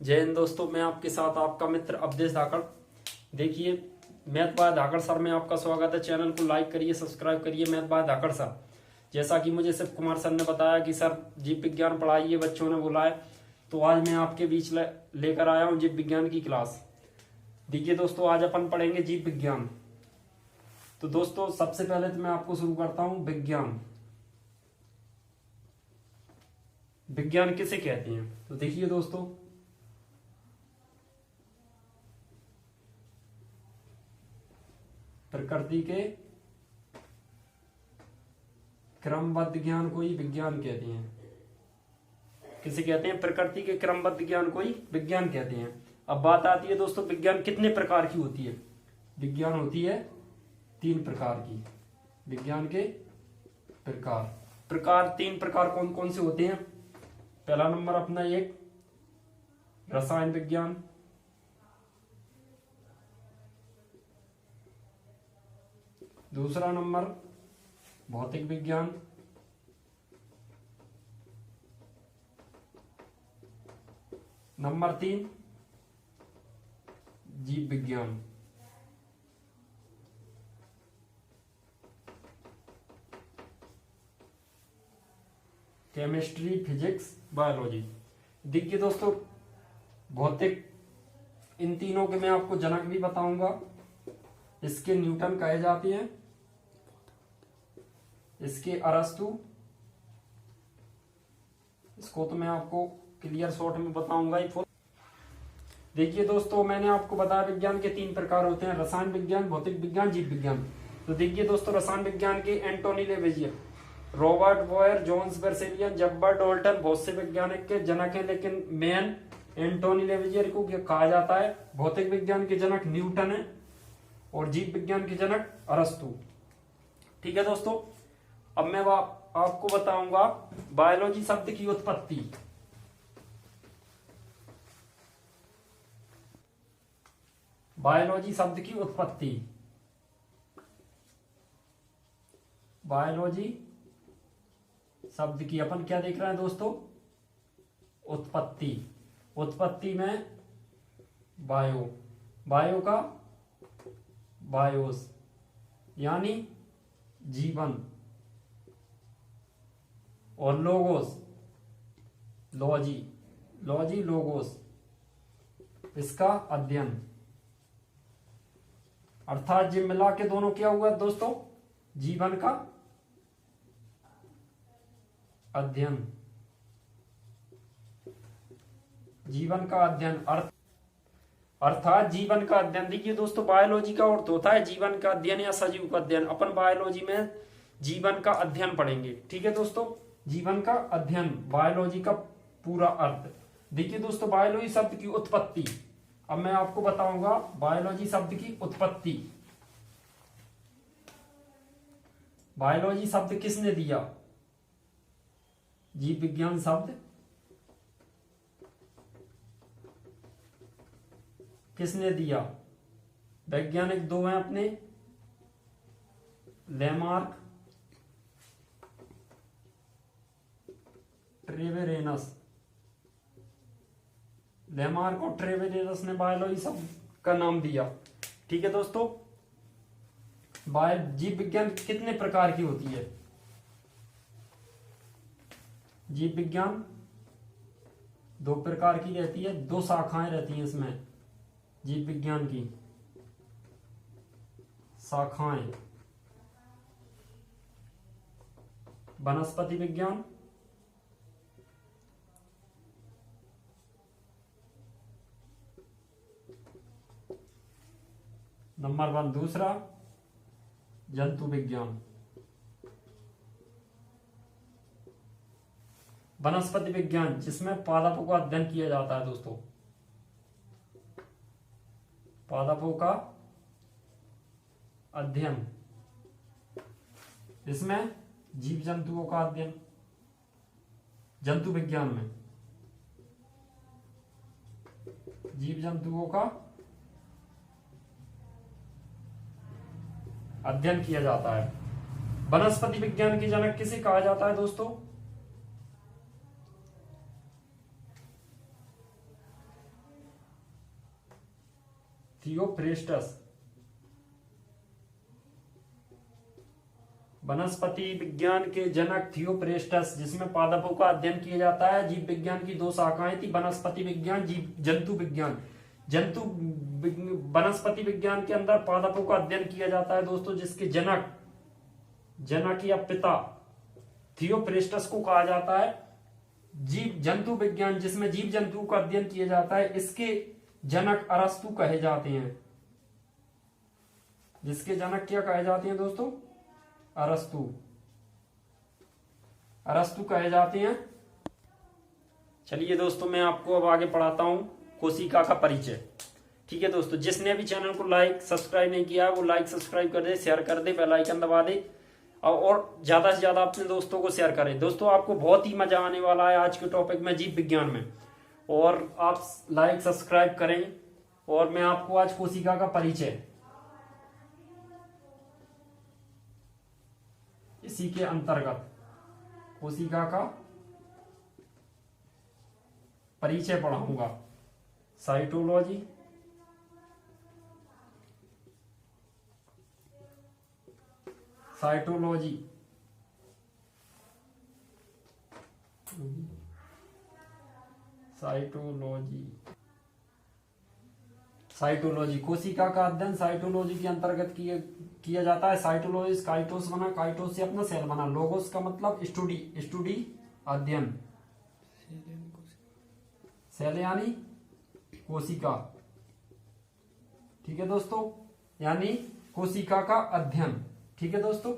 जय हिंद दोस्तों, मैं आपके साथ आपका मित्र अवधेश धाकड़। देखिए, मैथ बाय धाकड़ सर में आपका स्वागत है। चैनल को लाइक करिए, सब्सक्राइब करिए। मैथ बाय धाकड़ सर, जैसा कि मुझे शिव कुमार सर ने बताया कि सर जीव विज्ञान पढ़ाइए, बच्चों ने बोला है, तो आज मैं आपके बीच लेकर आया हूँ जीव विज्ञान की क्लास। देखिए दोस्तों, आज अपन पढ़ेंगे जीव विज्ञान। तो दोस्तों, सबसे पहले तो मैं आपको शुरू करता हूँ विज्ञान। विज्ञान किसे कहते हैं? तो देखिए दोस्तों, प्रकृति के क्रमबद्ध ज्ञान को ही विज्ञान कहते हैं। किसे कहते हैं? प्रकृति के क्रमबद्ध ज्ञान को ही विज्ञान कहते हैं। अब बात आती है दोस्तों, विज्ञान कितने प्रकार की होती है? विज्ञान होती है 3 प्रकार की। विज्ञान के प्रकार 3 प्रकार कौन कौन से होते हैं? पहला नंबर अपना एक रसायन विज्ञान, दूसरा नंबर भौतिक विज्ञान, नंबर 3 जीव विज्ञान। Chemistry, physics, biology. देखिए दोस्तों, भौतिक, इन तीनों के मैं आपको जनक भी बताऊंगा। इसके न्यूटन कहे जाते हैं, इसके अरस्तु, इसको तो मैं आपको क्लियर शॉर्ट में बताऊंगा ही। देखिए दोस्तों, मैंने आपको बताया विज्ञान के 3 प्रकार होते हैं, रसायन विज्ञान, भौतिक विज्ञान, जीव विज्ञान। तो देखिए दोस्तों, रसायन विज्ञान के एंटोनी लेवेजियर, रॉबर्ट बॉयर, जॉन्स बेर्जेलियन, जब्बर डॉल्टन बहुत से वैज्ञानिक के जनक हैं, लेकिन मेन एंटोनी लेवेजियर को कहा जाता है। भौतिक विज्ञान के जनक न्यूटन है और जीव विज्ञान के जनक अरस्तु। ठीक है दोस्तों, अब मैं आपको बताऊंगा बायोलॉजी शब्द की उत्पत्ति। बायोलॉजी शब्द की उत्पत्ति। बायोलॉजी शब्द की अपन क्या देख रहे हैं दोस्तों? उत्पत्ति। उत्पत्ति में बायो का बायोस यानी जीवन, और लोगोस इसका अध्ययन। अर्थात ये मिला के दोनों क्या हुआ दोस्तों? जीवन का अध्ययन। जीवन का अध्ययन अर्थात जीवन का अध्ययन। देखिए दोस्तों, बायोलॉजी का अर्थ होता है जीवन का अध्ययन या सजीव का अध्ययन। अपन बायोलॉजी में जीवन का अध्ययन पढ़ेंगे। ठीक है दोस्तों, जीवन का अध्ययन, बायोलॉजी का पूरा अर्थ। देखिए दोस्तों, बायोलॉजी शब्द की उत्पत्ति। अब मैं आपको बताऊंगा बायोलॉजी शब्द की उत्पत्ति। बायोलॉजी शब्द किसने दिया? जीव विज्ञान शब्द किसने दिया? वैज्ञानिक 2 हैं अपने, लेमार्क, ट्रेवेरेनस। लेमार्क और ट्रेवेरेनस ने बायोलॉजी शब्द का नाम दिया। ठीक है दोस्तों, जीव विज्ञान कितने प्रकार की होती है? जीव विज्ञान 2 प्रकार की रहती है, 2 शाखाएं रहती हैं इसमें। जीव विज्ञान की शाखाएं, वनस्पति विज्ञान, नंबर 1 दूसरा जंतु विज्ञान। वनस्पति विज्ञान जिसमें पादपों का अध्ययन किया जाता है दोस्तों, पादपों का अध्ययन। इसमें जीव जंतुओं का अध्ययन। जंतु विज्ञान में जीव जंतुओं का अध्ययन किया जाता है। वनस्पति विज्ञान के जनक किसे कहा जाता है दोस्तों? थियोफ्रेस्टस। वनस्पति विज्ञान के जनक थियोफ्रेस्टस, जिसमें पादपों का अध्ययन किया जाता है। जीव विज्ञान की दो शाखाएं थी, वनस्पति विज्ञान, जंतु विज्ञान। वनस्पति विज्ञान के अंदर पादपों का अध्ययन किया जाता है दोस्तों, जिसके जनक या पिता थियोफ्रेस्टस को कहा जाता है। जीव जंतु विज्ञान, जिसमें जीव जंतु का अध्ययन किया जाता है, इसके जनक अरस्तु कहे जाते हैं। जिसके जनक क्या कहे जाते हैं दोस्तों? अरस्तु कहे जाते हैं। चलिए दोस्तों, मैं आपको अब आगे पढ़ाता हूं कोशिका का परिचय। ठीक है दोस्तों, जिसने अभी चैनल को लाइक सब्सक्राइब नहीं किया वो लाइक सब्सक्राइब कर दे, शेयर कर दे, बेल आइकन दबा दे और ज्यादा से ज्यादा अपने दोस्तों को शेयर करें। दोस्तों, आपको बहुत ही मजा आने वाला है आज के टॉपिक में, जीव विज्ञान में। और आप लाइक सब्सक्राइब करें। और मैं आपको आज कोशिका का परिचय, इसी के अंतर्गत कोशिका का परिचय पढ़ाऊंगा। साइटोलॉजी, साइटोलॉजी कोशिका का अध्ययन साइटोलॉजी के अंतर्गत किया जाता है। साइटोलॉजी, काइटोस बना, काइटोस से अपना सेल बना, लोगोस का मतलब स्टडी अध्ययन, सेल यानी कोशिका। ठीक है दोस्तों, यानी कोशिका का अध्ययन। ठीक है दोस्तों,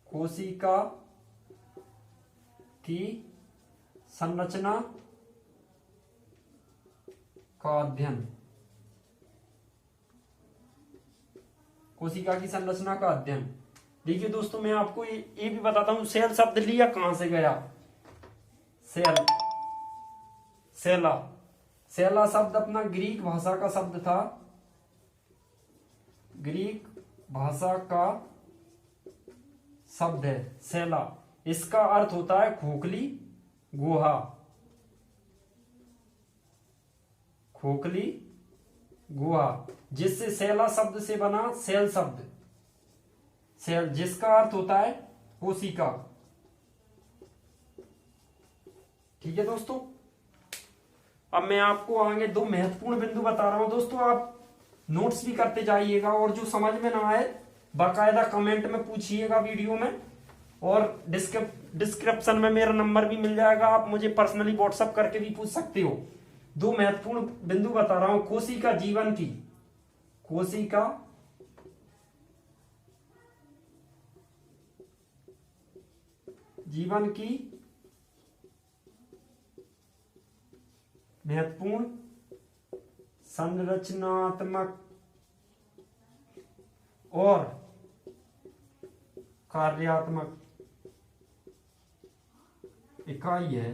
कोशिका की संरचना का अध्ययन, कोशिका की संरचना का अध्ययन। देखिए दोस्तों, मैं आपको ये भी बताता हूं, सेल शब्द लिया कहां से गया? सेला शब्द अपना ग्रीक भाषा का शब्द था। ग्रीक भाषा का शब्द है सेला। इसका अर्थ होता है खोखली गुहा। खोखली गुहा, जिससे सेला शब्द से बना सेल शब्द, सेल जिसका अर्थ होता है कोशिका। ठीक है दोस्तों, अब मैं आपको आगे दो महत्वपूर्ण बिंदु बता रहा हूं दोस्तों। आप नोट्स भी करते जाइएगा और जो समझ में ना आए बाकायदा कमेंट में पूछिएगा वीडियो में। और डिस्क्रिप्शन में मेरा नंबर भी मिल जाएगा, आप मुझे पर्सनली व्हाट्सएप करके भी पूछ सकते हो। दो महत्वपूर्ण बिंदु बता रहा हूं कोशिका जीवन की, कोशिका जीवन की महत्वपूर्ण संरचनात्मक और कार्यात्मक इकाई है।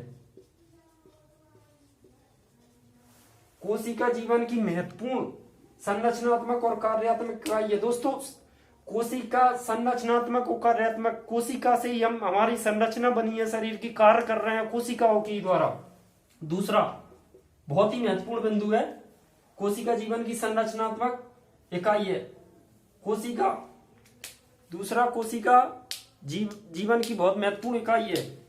कोशिका जीवन की महत्वपूर्ण संरचनात्मक और कार्यात्मक इकाई है दोस्तों। कोशिका संरचनात्मक और कार्यात्मक, कोशिका से ही हम हमारी संरचना बनी है, शरीर की कार्य कर रहे हैं कोशिकाओं के द्वारा। दूसरा बहुत ही महत्वपूर्ण बिंदु है, कोशिका जीवन की संरचनात्मक इकाई है कोशिका। दूसरा, कोशिका जीवन की बहुत महत्वपूर्ण इकाई है।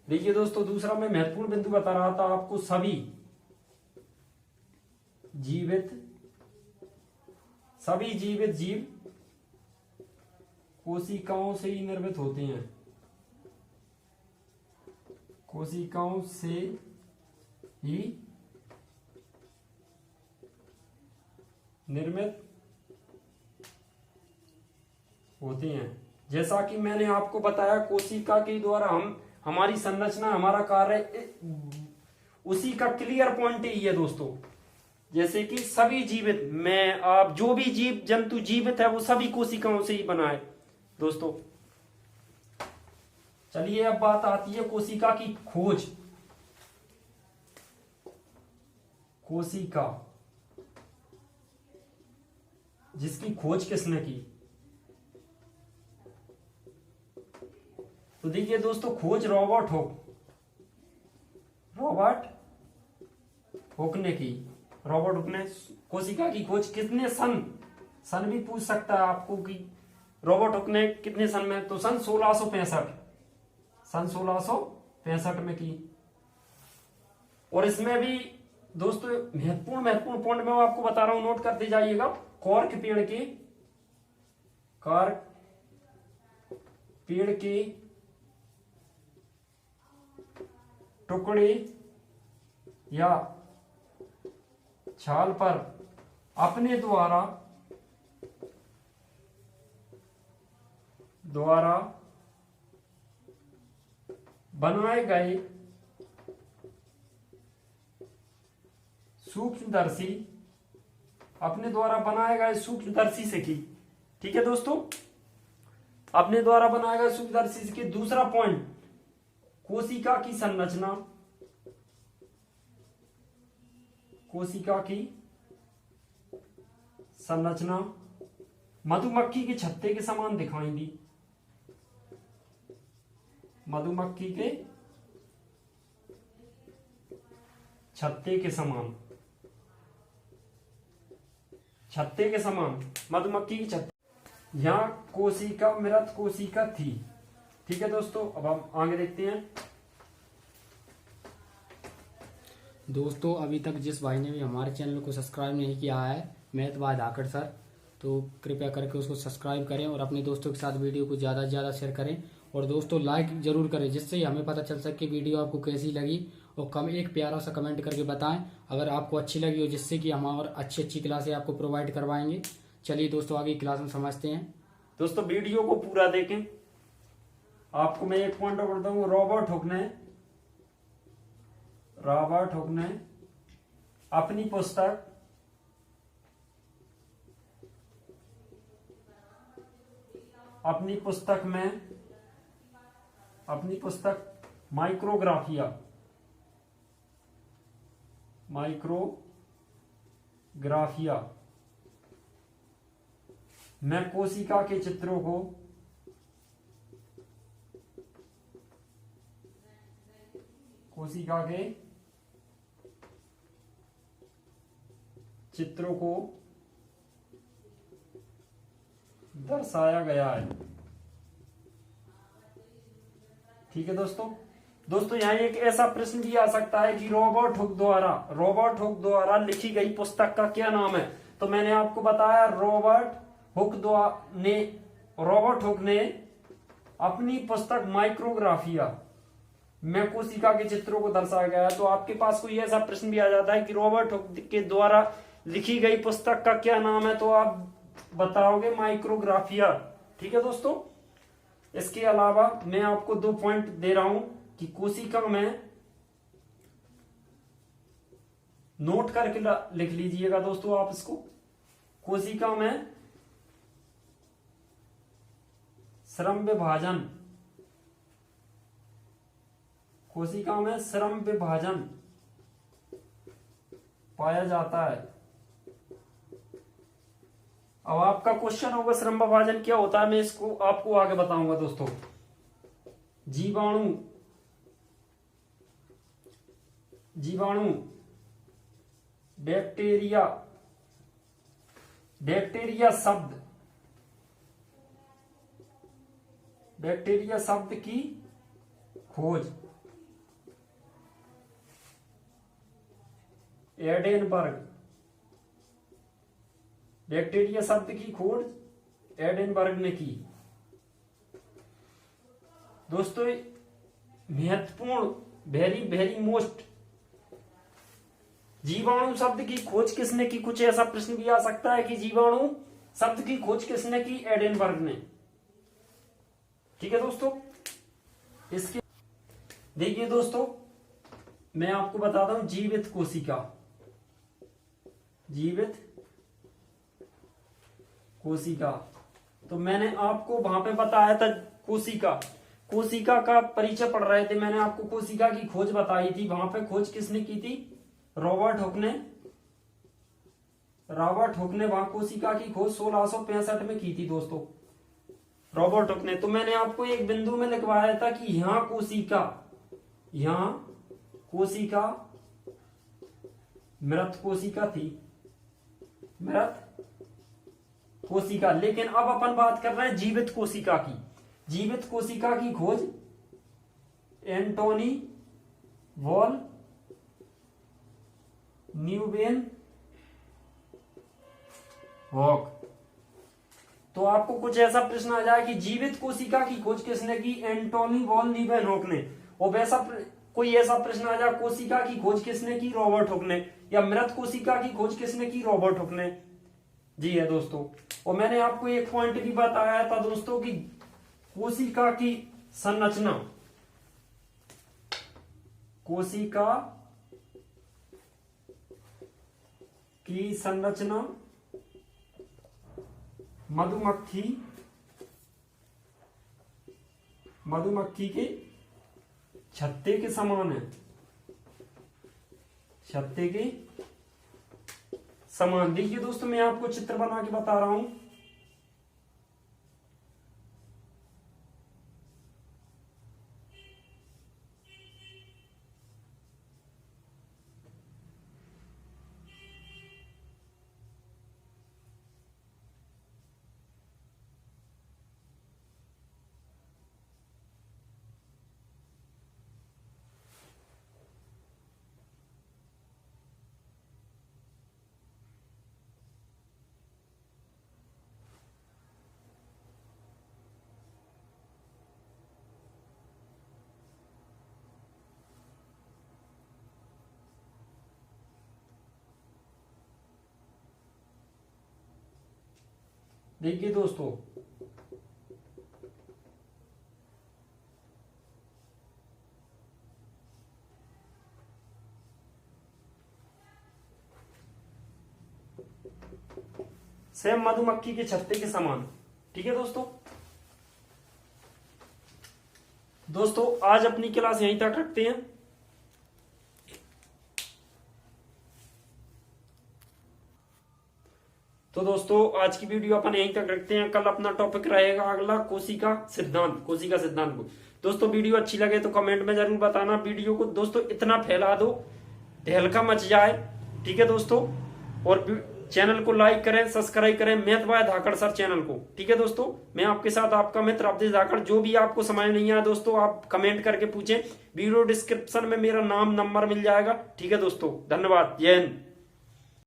देखिए दोस्तों, दूसरा मैं महत्वपूर्ण बिंदु बता रहा था आपको, सभी जीवित जीव कोशिकाओं से ही निर्मित होते हैं। कोशिकाओं से ही निर्मित होते हैं। जैसा कि मैंने आपको बताया, कोशिका के द्वारा हम हमारी संरचना, हमारा कार्य, उसी का क्लियर पॉइंट ही है दोस्तों। जैसे कि सभी जीवित, मैं आप जो भी जीव जंतु जीवित है वो सभी कोशिकाओं से ही बना है दोस्तों। चलिए अब बात आती है कोशिका की खोज। कोशिका जिसकी खोज किसने की? तो देखिए दोस्तों, खोज रॉबर्ट हुक हुक ने की। रॉबर्ट हुक ने कोशिका की खोज कितने सन भी पूछ सकता है आपको कि रॉबर्ट हुक ने कितने सन में, तो सन 1665 में की। और इसमें भी दोस्तों महत्वपूर्ण पॉइंट मैं आपको बता रहा हूं, नोट करते जाइएगा। कॉर्क पेड़ के टुकड़े या छाल पर अपने द्वारा बनाए गए सूक्ष्मदर्शी से की। ठीक है दोस्तों, अपने द्वारा बनाए गए सूक्ष्मदर्शी से की। दूसरा पॉइंट, कोशिका की संरचना मधुमक्खी के छत्ते के समान दिखाई दी। मधुमक्खी के छत्ते के समान मधुमक्खी की छत्ते। यहां कोशिका मृत कोशिका थी। ठीक है दोस्तों, अब हम आगे देखते हैं। दोस्तों अभी तक जिस भाई ने भी हमारे चैनल को सब्सक्राइब नहीं किया है, मैथवाद धाकड़ सर, तो कृपया करके उसको सब्सक्राइब करें और अपने दोस्तों के साथ वीडियो को ज़्यादा से ज़्यादा शेयर करें। और दोस्तों लाइक जरूर करें, जिससे हमें पता चल सके वीडियो आपको कैसी लगी। और एक प्यारा सा कमेंट करके बताएं अगर आपको अच्छी लगी हो, जिससे कि हम और अच्छी क्लासें आपको प्रोवाइड करवाएंगे। चलिए दोस्तों आगे क्लास में समझते हैं। दोस्तों वीडियो को पूरा देखें। आपको मैं एक पॉइंट और बताऊं, रॉबर्ट हुक ने अपनी पुस्तक माइक्रोग्राफिया में कोशिका के चित्रों को दर्शाया गया है। ठीक है दोस्तों यहाँ एक ऐसा प्रश्न भी आ सकता है कि रॉबर्ट हुक द्वारा लिखी गई पुस्तक का क्या नाम है। तो मैंने आपको बताया रॉबर्ट हुक ने अपनी पुस्तक माइक्रोग्राफिया में कोशिका के चित्रों को दर्शाया गया है। तो आपके पास कोई ऐसा प्रश्न भी आ जाता है कि रॉबर्ट हुक के द्वारा लिखी गई पुस्तक का क्या नाम है, तो आप बताओगे माइक्रोग्राफिया। ठीक है दोस्तों, इसके अलावा मैं आपको 2 पॉइंट दे रहा हूं कि कोशिका में, नोट करके लिख लीजिएगा दोस्तों आप इसको। कोशिका में श्रम विभाजन पाया जाता है। अब आपका क्वेश्चन होगा श्रम विभाजन क्या होता है, मैं इसको आपको आगे बताऊंगा दोस्तों। जीवाणु बैक्टीरिया शब्द की खोज एडेनबर्ग ने की। दोस्तों महत्वपूर्ण, वेरी मोस्ट, जीवाणु शब्द की खोज किसने की? कुछ ऐसा प्रश्न भी आ सकता है कि जीवाणु शब्द की खोज किसने की? एडेनबर्ग ने। ठीक है दोस्तों, इसके देखिए दोस्तों मैं आपको बताता हूं जीवित कोशिका। तो मैंने आपको वहां पे बताया था कोशिका का परिचय पढ़ रहे थे, मैंने आपको कोशिका की खोज बताई थी। वहां पे खोज किसने की थी? रॉबर्ट हुक ने वहां कोशिका की खोज 1665 में की थी दोस्तों, रॉबर्ट हुक ने। तो मैंने आपको एक बिंदु में लिखवाया था कि यहां कोशिका मृत कोशिका थी, मृत कोशिका। लेकिन अब अपन बात कर रहे हैं जीवित कोशिका की। जीवित कोशिका की खोज एंटोनी वॉल न्यूवेनहॉक। तो आपको कुछ ऐसा प्रश्न आ जाए कि जीवित कोशिका की खोज किसने की? एंटोनी वॉल न्यूवेनहॉक ने। और वैसा कोई ऐसा प्रश्न आ जाए कोशिका की खोज किसने की? रॉबर्ट हुक ने। या मृत कोशिका की खोज किसने की? रॉबर्ट हुक ने। जी है दोस्तों। और मैंने आपको एक पॉइंट भी बताया था दोस्तों कि कोशिका की संरचना, कोशिका की संरचना मधुमक्खी के छत्ते के समान है, छत्ते के समान। देखिए दोस्तों मैं आपको चित्र बना के बता रहा हूं। देखिए दोस्तों सेम मधुमक्खी के छत्ते के समान। ठीक है दोस्तों आज अपनी क्लास यहीं तक रखते हैं। तो दोस्तों आज की वीडियो अपन यहीं तक रखते हैं। कल अपना टॉपिक रहेगा अगला कोशिका सिद्धांत, कोशिका सिद्धांत को। दोस्तों वीडियो अच्छी लगे तो कमेंट में जरूर बताना। वीडियो को दोस्तों इतना फैला दो तहलका मच जाए। ठीक है दोस्तों। और चैनल को लाइक करें, सब्सक्राइब करें मैथ बाय धाकड़ सर चैनल को। ठीक है दोस्तों। मैं आपके साथ आपका मित्र अवधेश धाकड़। जो भी आपको समझ नहीं आया दोस्तों आप कमेंट करके पूछें। वीडियो डिस्क्रिप्शन में मेरा नाम नंबर मिल जाएगा। ठीक है दोस्तों। धन्यवाद। जय हिंद।